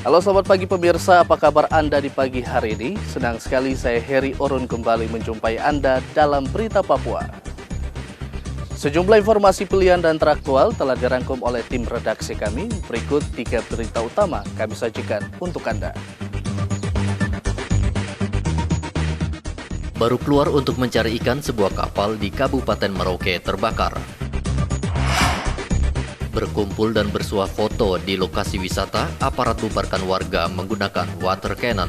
Halo selamat pagi pemirsa, apa kabar Anda di pagi hari ini? Senang sekali saya Heri Orun kembali menjumpai Anda dalam Berita Papua. Sejumlah informasi pilihan dan teraktual telah dirangkum oleh tim redaksi kami. Berikut 3 berita utama kami sajikan untuk Anda. Baru keluar untuk mencari ikan, sebuah kapal di Kabupaten Merauke terbakar. Berkumpul dan bersuah foto di lokasi wisata, aparat bubarkan warga menggunakan water cannon.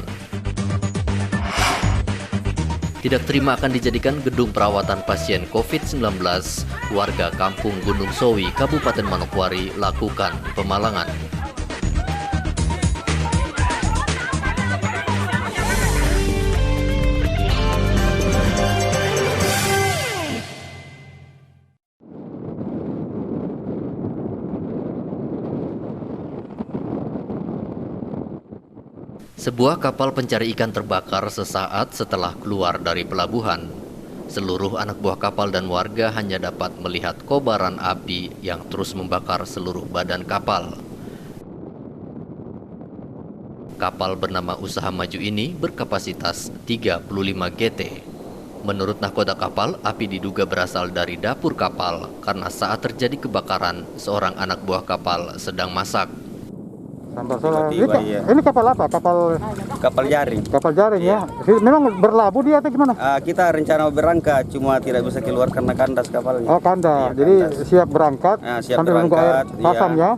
Tidak terima akan dijadikan gedung perawatan pasien COVID-19, warga kampung Gunung Sowi, Kabupaten Manokwari lakukan pemalangan. Sebuah kapal pencari ikan terbakar sesaat setelah keluar dari pelabuhan. Seluruh anak buah kapal dan warga hanya dapat melihat kobaran api yang terus membakar seluruh badan kapal. Kapal bernama Usaha Maju ini berkapasitas 35 GT. Menurut nahkoda kapal, api diduga berasal dari dapur kapal karena saat terjadi kebakaran, seorang anak buah kapal sedang masak. Ini kapal apa? Kapal jaring. Kapal jaring ya. Memang berlabuh dia atau gimana? Kita rencana berangkat, cuma tidak bisa keluar karena kandas kapalnya. Oh kandas. Jadi kandas. Siap berangkat. Siap sambil menunggu air pasang ya.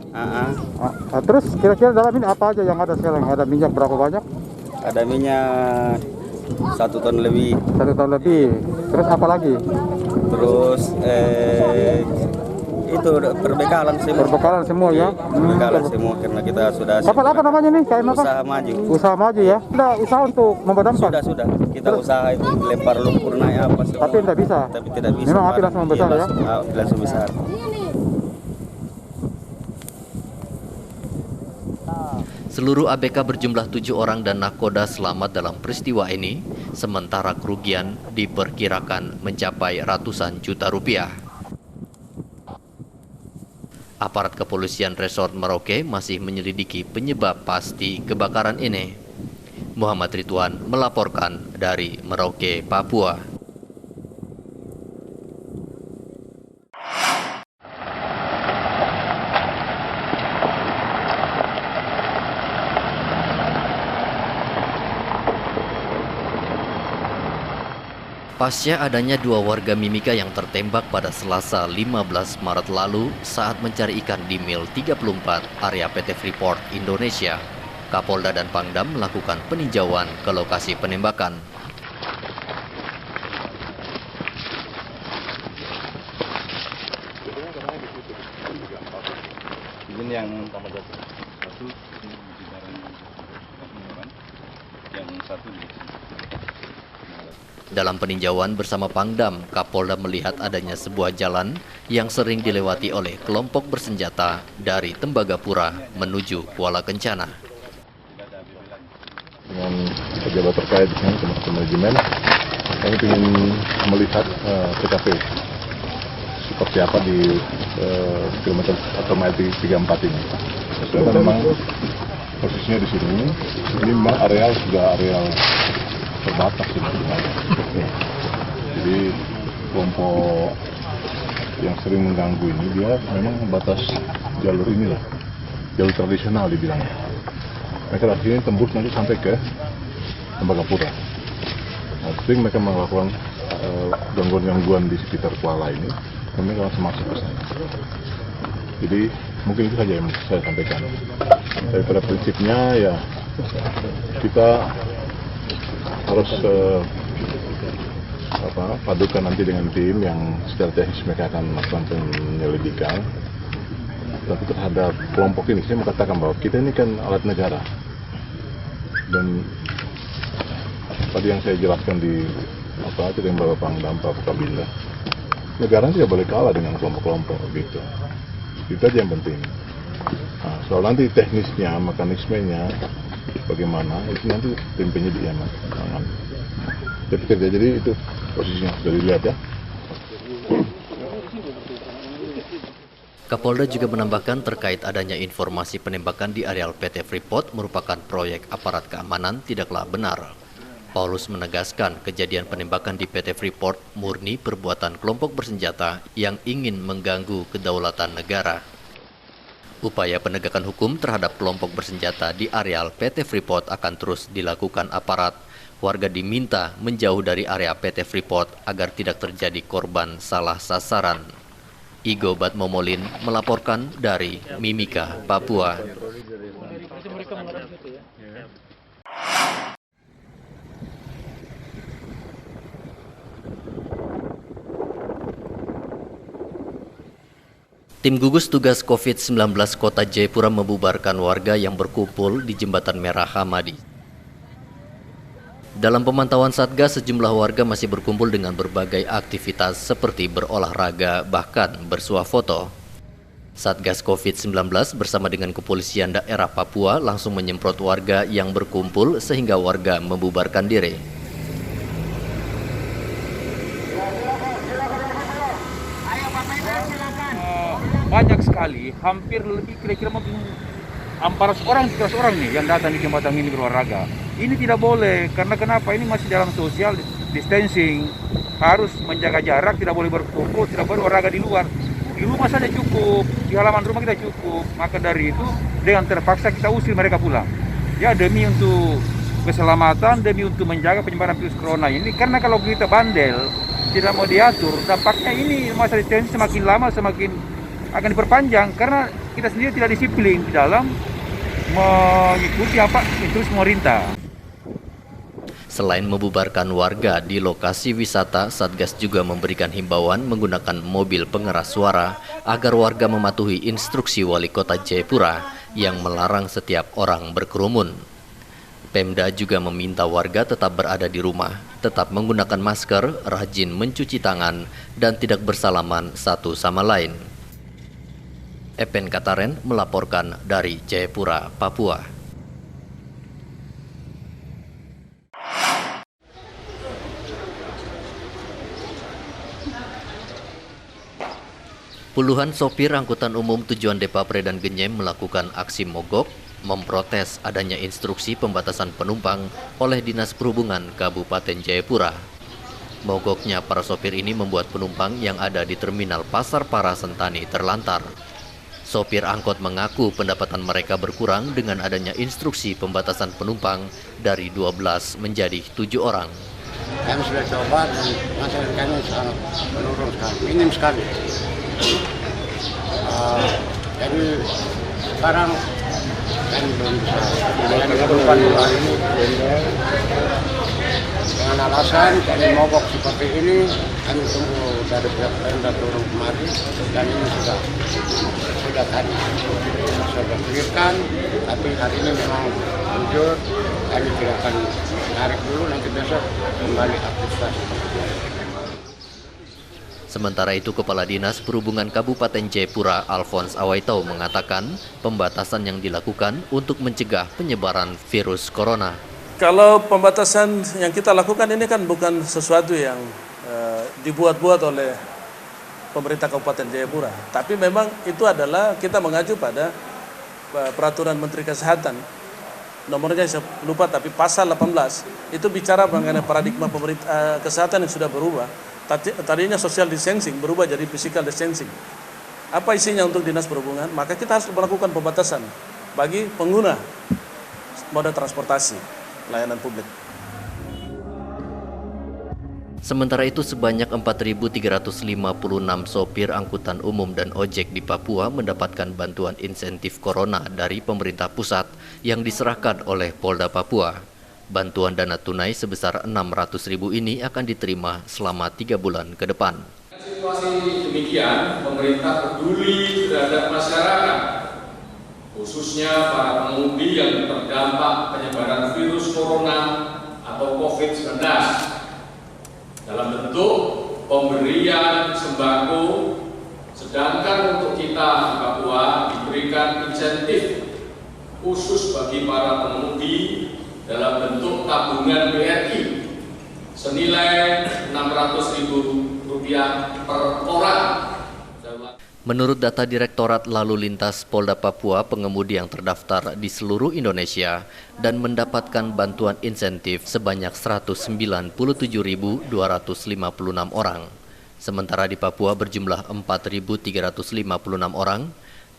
Terus kira-kira dalam ini apa aja yang ada sekarang? Ada minyak berapa banyak? Ada minyak 1 ton lebih. 1 ton lebih. Terus apa lagi? Terus itu perbekalan semua. Perbekalan semua ya. Perbekalan semua karena kita sudah. Kapal apa namanya nih? KM apa? Usaha Maju. Usaha Maju ya. Sudah usaha untuk memadamkan. Sudah. Kita usaha itu lempar lumpur naik apa semua. Tapi tidak bisa. Tapi tidak bisa. Memang api langsung membesar ya. Langsung besar. Seluruh ABK berjumlah 7 orang dan nahkoda selamat dalam peristiwa ini, sementara kerugian diperkirakan mencapai ratusan juta rupiah. Aparat kepolisian Resort Merauke masih menyelidiki penyebab pasti kebakaran ini. Muhammad Ridwan melaporkan dari Merauke, Papua. Pasca adanya 2 warga Mimika yang tertembak pada Selasa 15 Maret lalu saat mencari ikan di Mil 34 area PT Freeport Indonesia, Kapolda dan Pangdam melakukan peninjauan ke lokasi penembakan. Ini yang tambah satu di barang yang satu di Dalam peninjauan bersama Pangdam, Kapolda melihat adanya sebuah jalan yang sering dilewati oleh kelompok bersenjata dari Tembagapura menuju Kuala Kencana. Dengan pejabat terkait dengan teman-teman manajemen, kami ingin melihat TKP seperti apa di kilometer atau mile 34 ini. Karena memang posisinya di sini, ini memang areal sudah areal terbatas sebenarnya. Jadi kelompok yang sering mengganggu ini dia memang batas jalur inilah, jalur tradisional dibilangnya. Mereka dari sini tembus nanti sampai ke Tembagapura. Nah, sering mereka melakukan gangguan-gangguan di sekitar Kuala ini, dan mereka langsung masuk ke sana. Jadi mungkin itu saja yang saya sampaikan. Daripada prinsipnya ya kita harus padukan nanti dengan tim yang secara teknis mereka akan melakukan penyelidikan. Tapi terhadap kelompok ini saya mengatakan bahwa kita ini kan alat negara, dan tadi yang saya jelaskan di dengan Bapak Pangdam, Pak Kabinda, negara tidak boleh kalah dengan kelompok-kelompok gitu. Itu aja yang penting. Nah, soal nanti teknisnya, mekanismenya bagaimana, itu nanti tim penyidik yang akan. Jadi itu posisinya sudah dilihat ya. Kapolda juga menambahkan terkait adanya informasi penembakan di areal PT Freeport merupakan proyek aparat keamanan tidaklah benar. Paulus menegaskan kejadian penembakan di PT Freeport murni perbuatan kelompok bersenjata yang ingin mengganggu kedaulatan negara. Upaya penegakan hukum terhadap kelompok bersenjata di areal PT Freeport akan terus dilakukan aparat. Warga diminta menjauh dari area PT Freeport agar tidak terjadi korban salah sasaran. Igo Batmomolin melaporkan dari Mimika, Papua. Tim gugus tugas COVID-19 Kota Jayapura membubarkan warga yang berkumpul di Jembatan Merah Hamadi. Dalam pemantauan Satgas, sejumlah warga masih berkumpul dengan berbagai aktivitas seperti berolahraga, bahkan bersuah foto. Satgas COVID-19 bersama dengan kepolisian daerah Papua langsung menyemprot warga yang berkumpul sehingga warga membubarkan diri. Banyak sekali, hampir lebih kira-kira 400 orang, 300 orang nih yang datang di jembatan ini berolahraga. Ini tidak boleh, karena kenapa? Ini masih dalam social distancing, harus menjaga jarak, tidak boleh berkumpul, tidak boleh olahraga di luar. Di rumah saja cukup, di halaman rumah kita cukup. Maka dari itu, dengan terpaksa kita usir mereka pulang. Ya, demi untuk keselamatan, demi untuk menjaga penyebaran virus corona ini. Karena kalau kita bandel, tidak mau diatur, dampaknya ini masa distancing semakin lama semakin akan diperpanjang, karena kita sendiri tidak disiplin di dalam mengikuti apa instruksi pemerintah. Selain membubarkan warga di lokasi wisata, Satgas juga memberikan himbauan menggunakan mobil pengeras suara agar warga mematuhi instruksi Wali Kota Jayapura yang melarang setiap orang berkerumun. Pemda juga meminta warga tetap berada di rumah, tetap menggunakan masker, rajin mencuci tangan, dan tidak bersalaman satu sama lain. Epen Kataren melaporkan dari Jayapura, Papua. Puluhan sopir angkutan umum tujuan Depapre dan Genyem melakukan aksi mogok memprotes adanya instruksi pembatasan penumpang oleh Dinas Perhubungan Kabupaten Jayapura. Mogoknya para sopir ini membuat penumpang yang ada di Terminal Pasar Parasentani terlantar. Sopir angkot mengaku pendapatan mereka berkurang dengan adanya instruksi pembatasan penumpang dari 12 menjadi 7 orang. Kami sudah coba dan masyarakat kami sangat menurun sekali, minim sekali. Jadi sekarang kami belum bisa melayani penumpang hari ini dengan alasan kami mogok seperti ini. Kami tunggu dari pihak Pemda turun kemari dan ini sudah tadi sudah clearkan, tapi hari ini memang jujur kami tidak akan tarik dulu, nanti besok kembali aktivitas. Sementara itu, Kepala Dinas Perhubungan Kabupaten Jayapura, Alphonse Awaitau, mengatakan pembatasan yang dilakukan untuk mencegah penyebaran virus corona. Kalau pembatasan yang kita lakukan ini kan bukan sesuatu yang dibuat-buat oleh pemerintah Kabupaten Jayapura, tapi memang itu adalah kita mengacu pada peraturan Menteri Kesehatan. Nomornya saya lupa, tapi pasal 18 itu bicara mengenai paradigma pemerintah kesehatan yang sudah berubah. Tadinya social distancing berubah jadi physical distancing. Apa isinya untuk Dinas Perhubungan? Maka kita harus melakukan pembatasan bagi pengguna moda transportasi layanan publik. Sementara itu, sebanyak 4.356 sopir angkutan umum dan ojek di Papua mendapatkan bantuan insentif corona dari pemerintah pusat yang diserahkan oleh Polda Papua. Bantuan dana tunai sebesar 600.000 ini akan diterima selama 3 bulan ke depan. Situasi demikian, pemerintah peduli terhadap masyarakat, khususnya para pengemudi yang terdampak penyebaran virus corona atau COVID-19 dalam bentuk pemberian sembako, sedangkan untuk kita di Papua diberikan insentif khusus bagi para pengemudi dalam bentuk tabungan BRI senilai Rp600.000 per orang. Menurut data Direktorat Lalu Lintas Polda Papua, pengemudi yang terdaftar di seluruh Indonesia dan mendapatkan bantuan insentif sebanyak 197.256 orang. Sementara di Papua berjumlah 4.356 orang,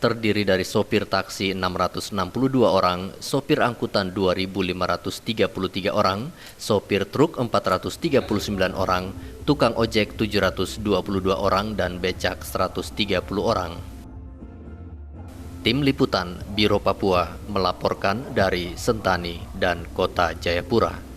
terdiri dari sopir taksi 662 orang, sopir angkutan 2.533 orang, sopir truk 439 orang, tukang ojek 722 orang, dan becak 130 orang. Tim Liputan Biro Papua melaporkan dari Sentani dan Kota Jayapura.